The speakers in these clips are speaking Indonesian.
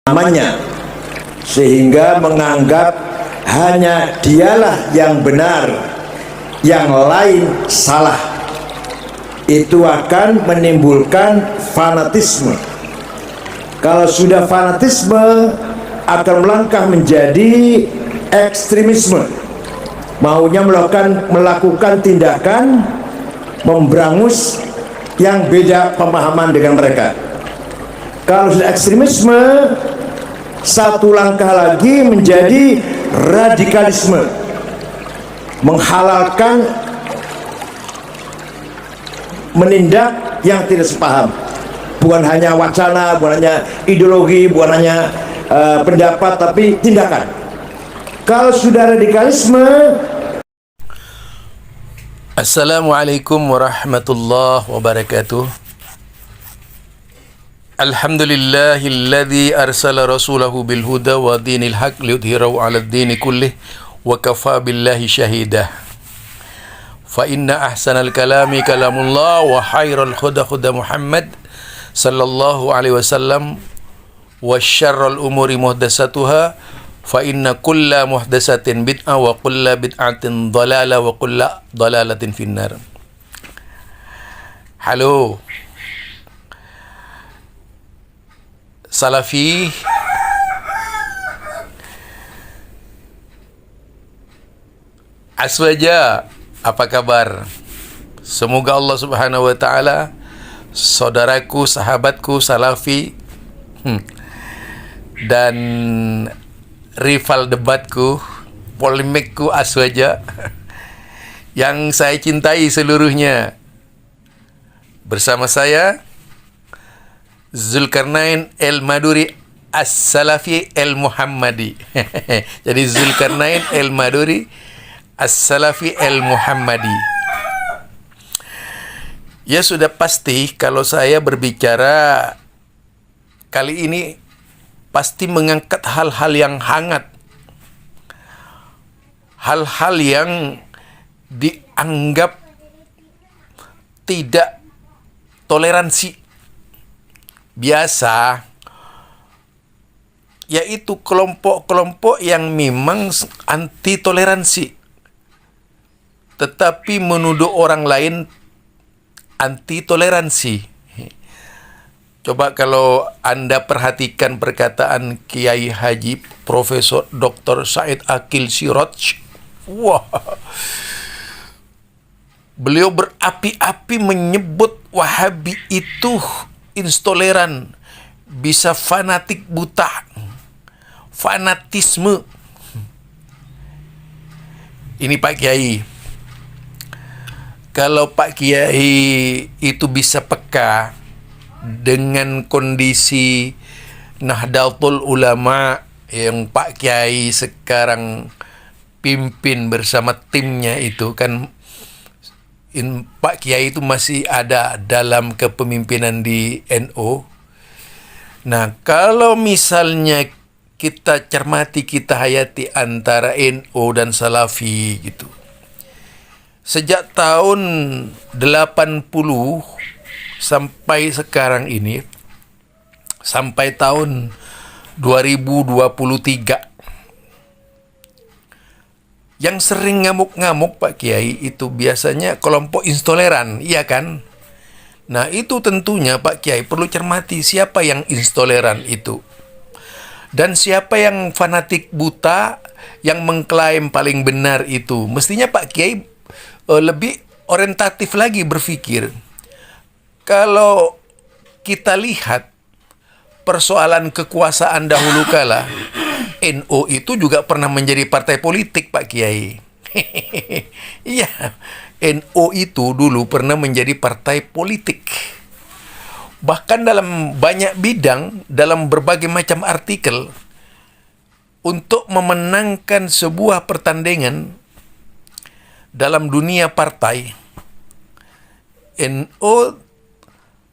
namanya, sehingga menganggap hanya dialah yang benar, yang lain salah. Itu akan menimbulkan fanatisme. Kalau sudah fanatisme, akan melangkah menjadi ekstremisme, maunya melakukan tindakan memberangus yang beda pemahaman dengan mereka. Kalau sudah ekstremisme, satu langkah lagi menjadi radikalisme, menghalalkan menindak yang tidak sepaham, bukan hanya wacana, bukan hanya ideologi, bukan hanya pendapat, tapi tindakan. Kalau sudah radikalisme. Assalamualaikum warahmatullahi wabarakatuh. Alhamdulillahilladzi arsala rasulahu bil huda wa dinil haq liyudhhirahu 'alad dini kullih wa kafa billahi syahida. Fa inna ahsanal kalami kalamullah wa khairal huda huda Muhammad sallallahu alaihi wasallam wa syarrul umuri muhdatsatuha fa inna kulla muhdatsatin bid'ah wa kulla bid'atin dhalalah wa kulla dhalalatin finnar. Halo Salafi, Aswaja, apa kabar? Semoga Allah Subhanahu wa taala, saudaraku, sahabatku Salafi dan rival debatku, polemikku Aswaja yang saya cintai seluruhnya, bersama saya Zulkarnain El-Maduri As-Salafi El-Muhammadi. Jadi Zulkarnain El-Maduri As-Salafi El-Muhammadi. Ya sudah pasti kalau saya berbicara kali ini pasti mengangkat hal-hal yang hangat, hal-hal yang dianggap tidak toleransi biasa, yaitu kelompok-kelompok yang memang anti toleransi tetapi menuduh orang lain anti toleransi. Coba kalau Anda perhatikan perkataan Kiai Haji Profesor Dr. Said Akil Siraj, wah, beliau berapi-api menyebut Wahabi itu intoleran, bisa fanatik buta, fanatisme. Ini Pak Kiai. Kalau Pak Kiai itu bisa peka dengan kondisi Nahdlatul Ulama yang Pak Kiai sekarang pimpin bersama timnya itu kan, Pak Kiai itu masih ada dalam kepemimpinan di NU. Nah, kalau misalnya kita cermati, kita hayati antara NU dan Salafi gitu. Sejak tahun 80 sampai sekarang ini, sampai tahun 2023, yang sering ngamuk-ngamuk Pak Kiai itu biasanya kelompok intoleran, iya kan? Nah, itu tentunya Pak Kiai perlu cermati siapa yang intoleran itu. Dan siapa yang fanatik buta, yang mengklaim paling benar itu. Mestinya Pak Kiai lebih orientatif lagi berpikir. Kalau kita lihat persoalan kekuasaan dahulu kala, NU itu juga pernah menjadi partai politik Pak Kiai. Iya, NU itu dulu pernah menjadi partai politik. Bahkan dalam banyak bidang, dalam berbagai macam artikel, untuk memenangkan sebuah pertandingan dalam dunia partai, NU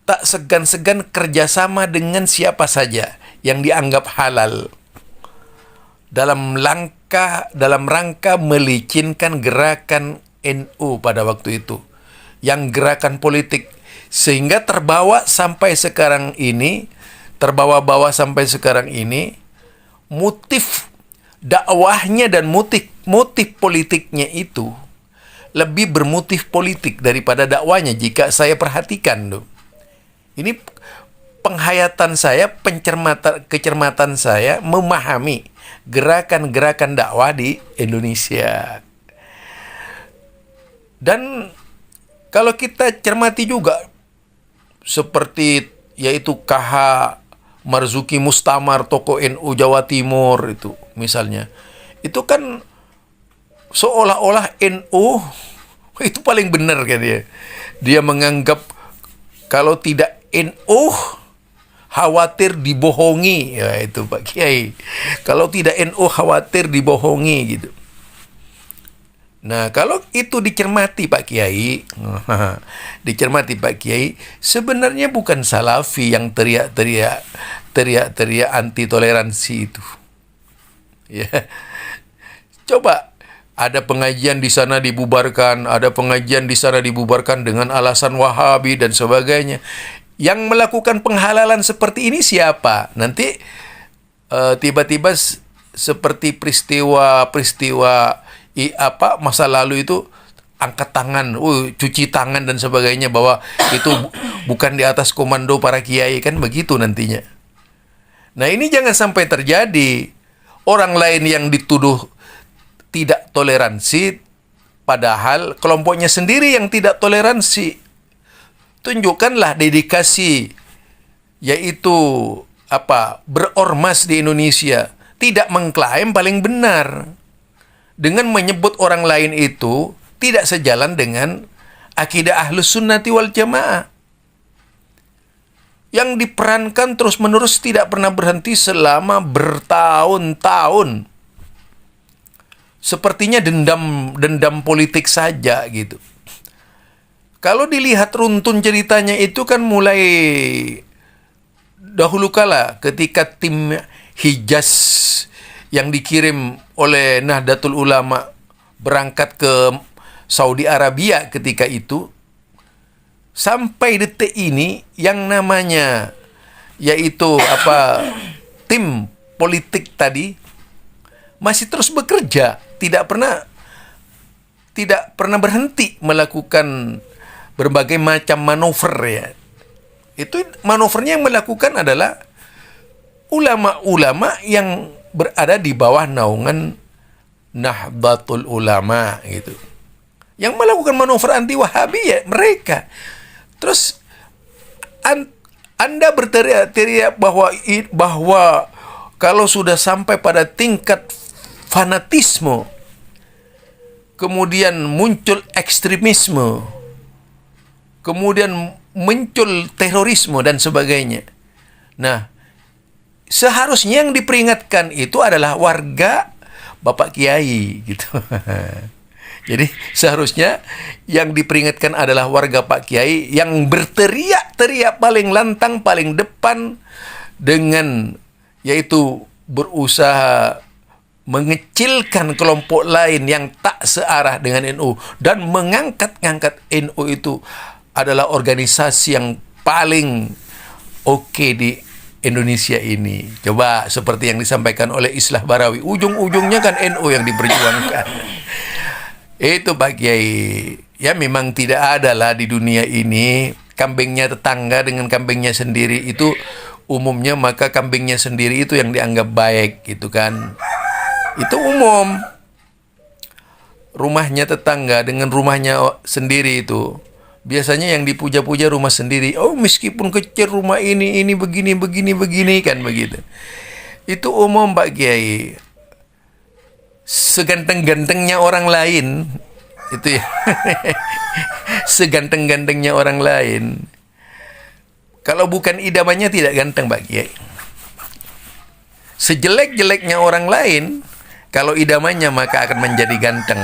tak segan-segan kerjasama dengan siapa saja yang dianggap halal dalam rangka melicinkan gerakan NU pada waktu itu, yang gerakan politik, sehingga terbawa sampai sekarang ini terbawa-bawa sampai sekarang ini, motif dakwahnya dan motif politiknya itu lebih bermotif politik daripada dakwanya jika saya perhatikan tuh. Ini penghayatan saya, kecermatan saya memahami gerakan-gerakan dakwah di Indonesia. Dan kalau kita cermati juga seperti yaitu KH Marzuki Mustamar, tokoh NU Jawa Timur itu misalnya. Itu kan seolah-olah NU itu paling benar kan dia. Dia menganggap kalau tidak NU khawatir dibohongi. Ya itu Pak Kiai. Kalau tidak NU khawatir dibohongi gitu. Nah, kalau itu dicermati Pak Kiai, sebenarnya bukan Salafi yang teriak-teriak anti toleransi itu. Ya. Coba ada pengajian di sana dibubarkan, ada pengajian di sana dibubarkan dengan alasan Wahabi dan sebagainya. Yang melakukan penghalalan seperti ini siapa? Nanti tiba-tiba seperti peristiwa masa lalu itu angkat tangan, cuci tangan dan sebagainya bahwa itu bukan di atas komando para kiai, kan begitu nantinya. Nah, ini jangan sampai terjadi. Orang lain yang dituduh tidak toleransi padahal kelompoknya sendiri yang tidak toleransi. Tunjukkanlah dedikasi, yaitu berormas di Indonesia, tidak mengklaim paling benar. Dengan menyebut orang lain itu tidak sejalan dengan akidah Ahlus Sunnati wal Jamaah. Yang diperankan terus-menerus tidak pernah berhenti selama bertahun-tahun. Sepertinya dendam politik saja gitu. Kalau dilihat runtun ceritanya itu kan mulai dahulu kala ketika tim Hijaz yang dikirim oleh Nahdlatul Ulama berangkat ke Saudi Arabia ketika itu, sampai detik ini yang namanya yaitu tim politik tadi masih terus bekerja, tidak pernah berhenti melakukan berbagai macam manuver ya. Itu manuvernya yang melakukan adalah ulama-ulama yang berada di bawah naungan Nahdlatul Ulama gitu. Yang melakukan manuver anti Wahabi ya mereka. Terus Anda berteriak-teriak bahwa kalau sudah sampai pada tingkat fanatisme, kemudian muncul ekstremisme, kemudian muncul terorisme dan sebagainya. Nah, seharusnya yang diperingatkan itu adalah warga Bapak Kiai gitu. Jadi seharusnya yang diperingatkan adalah warga Pak Kiai yang berteriak-teriak paling lantang, paling depan dengan yaitu berusaha mengecilkan kelompok lain yang tak searah dengan NU dan mengangkat NU itu adalah organisasi yang paling oke di Indonesia ini. Coba seperti yang disampaikan oleh Islah Barawi, ujung-ujungnya kan NU yang diperjuangkan. Itu Pak Kiai. Ya memang tidak ada lah di dunia ini kambingnya tetangga dengan kambingnya sendiri itu umumnya, maka kambingnya sendiri itu yang dianggap baik gitu kan. Itu umum. Rumahnya tetangga dengan rumahnya sendiri itu biasanya yang dipuja-puja rumah sendiri. Oh, meskipun kecil rumah ini begini kan begitu. Itu umum Pak Kiai. Seganteng-gantengnya orang lain itu ya. Seganteng-gantengnya orang lain, kalau bukan idamannya tidak ganteng Pak Kiai. Sejelek-jeleknya orang lain, kalau idamannya maka akan menjadi ganteng.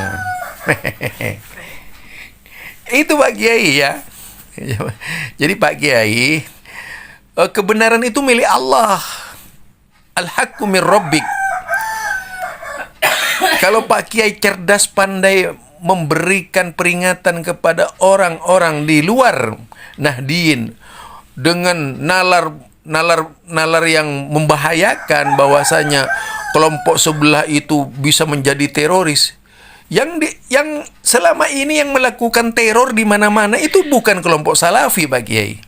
Itu Pak Kiai ya. Jadi Pak Kiai, kebenaran itu milik Allah. Al-haqqu min rabbik. Kalau Pak Kiai cerdas, pandai memberikan peringatan kepada orang-orang di luar Nahdien dengan nalar yang membahayakan bahwasanya kelompok sebelah itu bisa menjadi teroris. Yang selama ini yang melakukan teror di mana-mana itu bukan kelompok Salafi, Pak Kiai.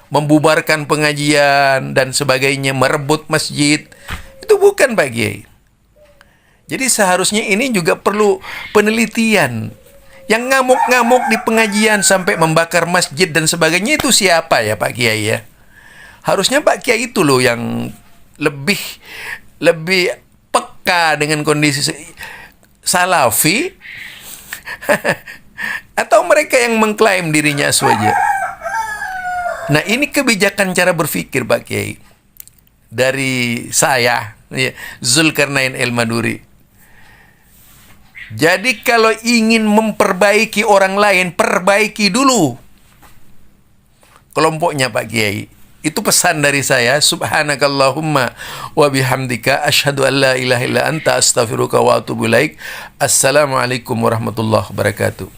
Membubarkan pengajian dan sebagainya, merebut masjid, itu bukan, Pak Kiai. Jadi seharusnya ini juga perlu penelitian. Yang ngamuk-ngamuk di pengajian sampai membakar masjid dan sebagainya itu siapa ya, Pak Kiai ya? Harusnya Pak Kiai itu loh yang lebih peka dengan kondisi Salafi atau mereka yang mengklaim dirinya aswaja. Nah, ini kebijakan cara berpikir Pak Kiai dari saya, ya, Zulkarnain El-Maduri. Jadi kalau ingin memperbaiki orang lain, perbaiki dulu kelompoknya Pak Kiai. Itu pesan dari saya. Subhanakallahumma wa bihamdika asyhadu an la ilaha illa anta astaghfiruka wa atubu ilaik. Assalamualaikum warahmatullahi wabarakatuh.